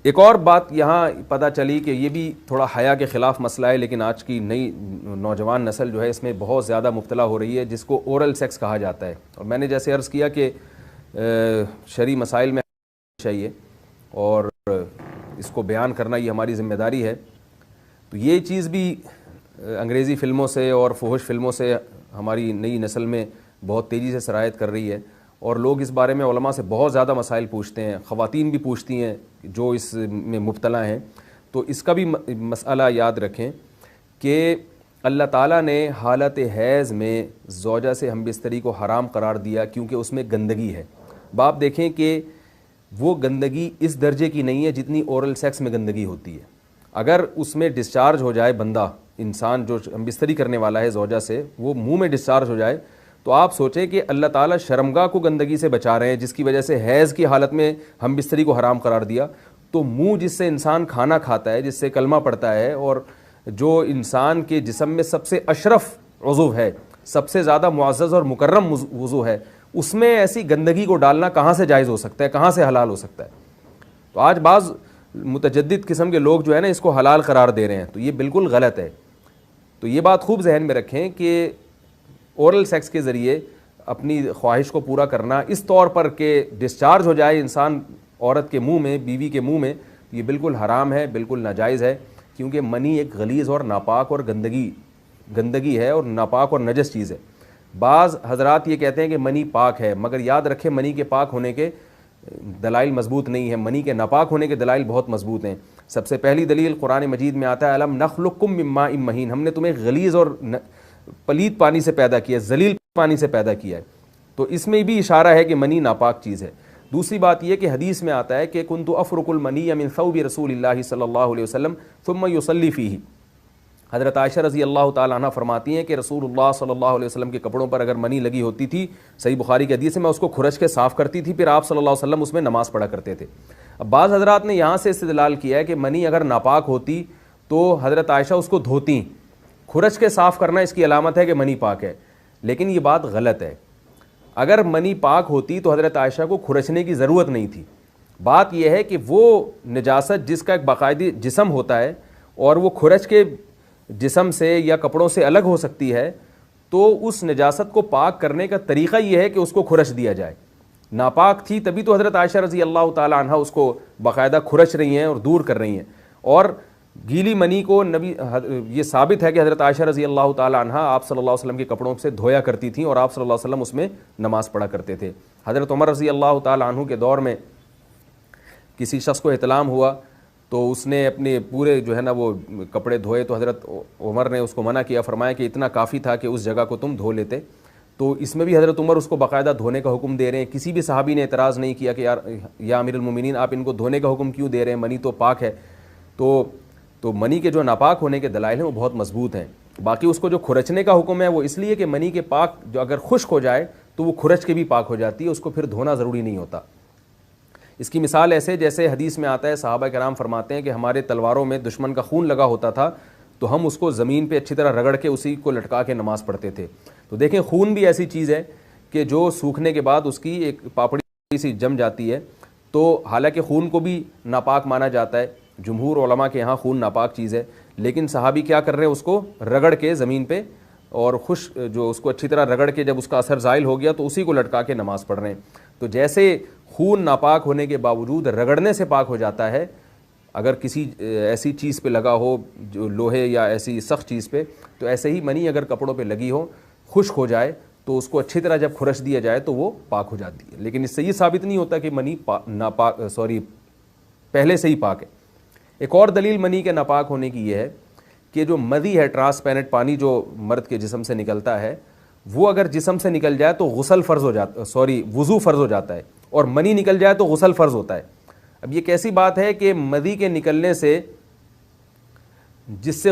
ایک اور بات یہاں پتہ چلی کہ یہ بھی تھوڑا حیا کے خلاف مسئلہ ہے، لیکن آج کی نئی نوجوان نسل جو ہے اس میں بہت زیادہ مبتلا ہو رہی ہے، جس کو اورل سیکس کہا جاتا ہے. اور میں نے جیسے عرض کیا کہ شرعی مسائل میں چاہیے اور اس کو بیان کرنا یہ ہماری ذمہ داری ہے. تو یہ چیز بھی انگریزی فلموں سے اور فحش فلموں سے ہماری نئی نسل میں بہت تیزی سے سرایت کر رہی ہے، اور لوگ اس بارے میں علماء سے بہت زیادہ مسائل پوچھتے ہیں، خواتین بھی پوچھتی ہیں جو اس میں مبتلا ہیں. تو اس کا بھی مسئلہ یاد رکھیں کہ اللہ تعالیٰ نے حالت حیض میں زوجہ سے ہم بستری کو حرام قرار دیا کیونکہ اس میں گندگی ہے. باپ دیکھیں کہ وہ گندگی اس درجے کی نہیں ہے جتنی اورل سیکس میں گندگی ہوتی ہے. اگر اس میں ڈسچارج ہو جائے بندہ، انسان جو ہم بستری کرنے والا ہے زوجہ سے، وہ منہ میں ڈسچارج ہو جائے، تو آپ سوچیں کہ اللہ تعالیٰ شرمگاہ کو گندگی سے بچا رہے ہیں، جس کی وجہ سے حیض کی حالت میں ہم بستری کو حرام قرار دیا. تو منہ جس سے انسان کھانا کھاتا ہے، جس سے کلمہ پڑھتا ہے، اور جو انسان کے جسم میں سب سے اشرف عضو ہے، سب سے زیادہ معزز اور مکرم عضو ہے، اس میں ایسی گندگی کو ڈالنا کہاں سے جائز ہو سکتا ہے، کہاں سے حلال ہو سکتا ہے؟ تو آج بعض متجدد قسم کے لوگ جو ہے نا اس کو حلال قرار دے رہے ہیں، تو یہ بالکل غلط ہے. تو یہ بات خوب ذہن میں رکھیں کہ اورل سیکس کے ذریعے اپنی خواہش کو پورا کرنا اس طور پر کہ ڈسچارج ہو جائے انسان عورت کے منہ میں، بیوی کے منہ میں، یہ بالکل حرام ہے، بالکل ناجائز ہے. کیونکہ منی ایک غلیظ اور ناپاک اور گندگی ہے، اور ناپاک اور نجس چیز ہے. بعض حضرات یہ کہتے ہیں کہ منی پاک ہے، مگر یاد رکھیں منی کے پاک ہونے کے دلائل مضبوط نہیں ہیں، منی کے ناپاک ہونے کے دلائل بہت مضبوط ہیں. سب سے پہلی دلیل قرآن مجید میں آتا ہے الم نخلقکم من ماء مہین، ہم نے تمہیں غلیظ اور پلید پانی سے پیدا کیا، ذلیل پانی سے پیدا کیا ہے. تو اس میں بھی اشارہ ہے کہ منی ناپاک چیز ہے. دوسری بات یہ کہ حدیث میں آتا ہے کہ کنت افرق المنی من ثوب رسول اللہ صلی اللہ علیہ وسلم ثم یصلی فیہ. حضرت عائشہ رضی اللہ تعالیٰ عنہ فرماتی ہیں کہ رسول اللہ صلی اللہ علیہ وسلم کے کپڑوں پر اگر منی لگی ہوتی تھی، صحیح بخاری کی حدیث ہے، میں اس کو کھرچ کے صاف کرتی تھی، پھر آپ صلی اللہ علیہ وسلم اس میں نماز پڑھا کرتے تھے. اب بعض حضرات نے یہاں سے استدلال کیا ہے کہ منی اگر ناپاک ہوتی تو حضرت عائشہ اس کو دھوتی، کھرچ کے صاف کرنا اس کی علامت ہے کہ منی پاک ہے. لیکن یہ بات غلط ہے. اگر منی پاک ہوتی تو حضرت عائشہ کو کھرچنے کی ضرورت نہیں تھی. بات یہ ہے کہ وہ نجاست جس کا ایک باقاعدی جسم ہوتا ہے اور وہ کھرچ کے جسم سے یا کپڑوں سے الگ ہو سکتی ہے، تو اس نجاست کو پاک کرنے کا طریقہ یہ ہے کہ اس کو کھرچ دیا جائے. ناپاک تھی تبھی تو حضرت عائشہ رضی اللہ تعالی عنہ اس کو باقاعدہ کھرچ رہی ہیں اور دور کر رہی ہیں. اور گیلی منی کو یہ ثابت ہے کہ حضرت عائشہ رضی اللہ تعالی عنہ آپ صلی اللہ علیہ وسلم کے کپڑوں سے دھویا کرتی تھیں اور آپ صلی اللہ علیہ وسلم اس میں نماز پڑھا کرتے تھے. حضرت عمر رضی اللہ تعالی عنہ کے دور میں کسی شخص کو احتلام ہوا تو اس نے اپنے پورے جو ہے نا وہ کپڑے دھوئے، تو حضرت عمر نے اس کو منع کیا، فرمایا کہ اتنا کافی تھا کہ اس جگہ کو تم دھو لیتے. تو اس میں بھی حضرت عمر اس کو باقاعدہ دھونے کا حکم دے رہے ہیں. کسی بھی صحابی نے اعتراض نہیں کیا کہ یار یا امیر المومنین آپ ان کو دھونے کا حکم کیوں دے رہے ہیں، منی تو پاک ہے. تو منی کے جو ناپاک ہونے کے دلائل ہیں وہ بہت مضبوط ہیں. باقی اس کو جو کھرچنے کا حکم ہے وہ اس لیے کہ منی کے پاک جو اگر خشک ہو جائے تو وہ کھرچ کے بھی پاک ہو جاتی ہے، اس کو پھر دھونا ضروری نہیں ہوتا. اس کی مثال ایسے جیسے حدیث میں آتا ہے، صحابہ کرام فرماتے ہیں کہ ہمارے تلواروں میں دشمن کا خون لگا ہوتا تھا تو ہم اس کو زمین پہ اچھی طرح رگڑ کے اسی کو لٹکا کے نماز پڑھتے تھے. تو دیکھیں خون بھی ایسی چیز ہے کہ جو سوکھنے کے بعد اس کی ایک پاپڑی سی جم جاتی ہے. تو حالانکہ خون کو بھی ناپاک مانا جاتا ہے، جمہور علماء کے یہاں خون ناپاک چیز ہے، لیکن صحابی کیا کر رہے ہیں، اس کو رگڑ کے زمین پہ اور جو اس کو اچھی طرح رگڑ کے جب اس کا اثر زائل ہو گیا تو اسی کو لٹکا کے نماز پڑھ رہے ہیں. تو جیسے خون ناپاک ہونے کے باوجود رگڑنے سے پاک ہو جاتا ہے اگر کسی ایسی چیز پہ لگا ہو جو لوہے یا ایسی سخت چیز پہ، تو ایسے ہی منی اگر کپڑوں پہ لگی ہو، خشک ہو جائے تو اس کو اچھی طرح جب کھرچ دیا جائے تو وہ پاک ہو جاتی ہے. لیکن اس سے یہ ثابت نہیں ہوتا کہ منی پہلے سے ہی پاک ہے. ایک اور دلیل منی کے ناپاک ہونے کی یہ ہے کہ جو مدی ہے، ٹرانسپیرنٹ پانی جو مرد کے جسم سے نکلتا ہے، وہ اگر جسم سے نکل جائے تو وضو فرض ہو جاتا ہے، اور منی نکل جائے تو غسل فرض ہوتا ہے. اب یہ کیسی بات ہے کہ مدی کے نکلنے سے جس سے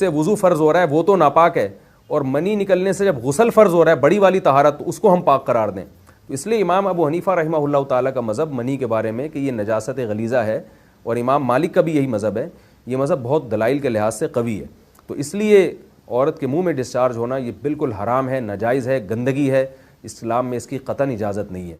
وضو فرض ہو رہا ہے وہ تو ناپاک ہے، اور منی نکلنے سے جب غسل فرض ہو رہا ہے بڑی والی طہارت، تو اس کو ہم پاک قرار دیں. تو اس لیے امام ابو حنیفہ رحمہ اللہ تعالیٰ کا مذہب منی کے بارے میں کہ یہ نجاست غلیظہ ہے، اور امام مالک کا بھی یہی مذہب ہے. یہ مذہب بہت دلائل کے لحاظ سے قوی ہے. تو اس لیے عورت کے منہ میں ڈسچارج ہونا یہ بالکل حرام ہے، ناجائز ہے، گندگی ہے. اسلام میں اس کی قطعاً اجازت نہیں ہے.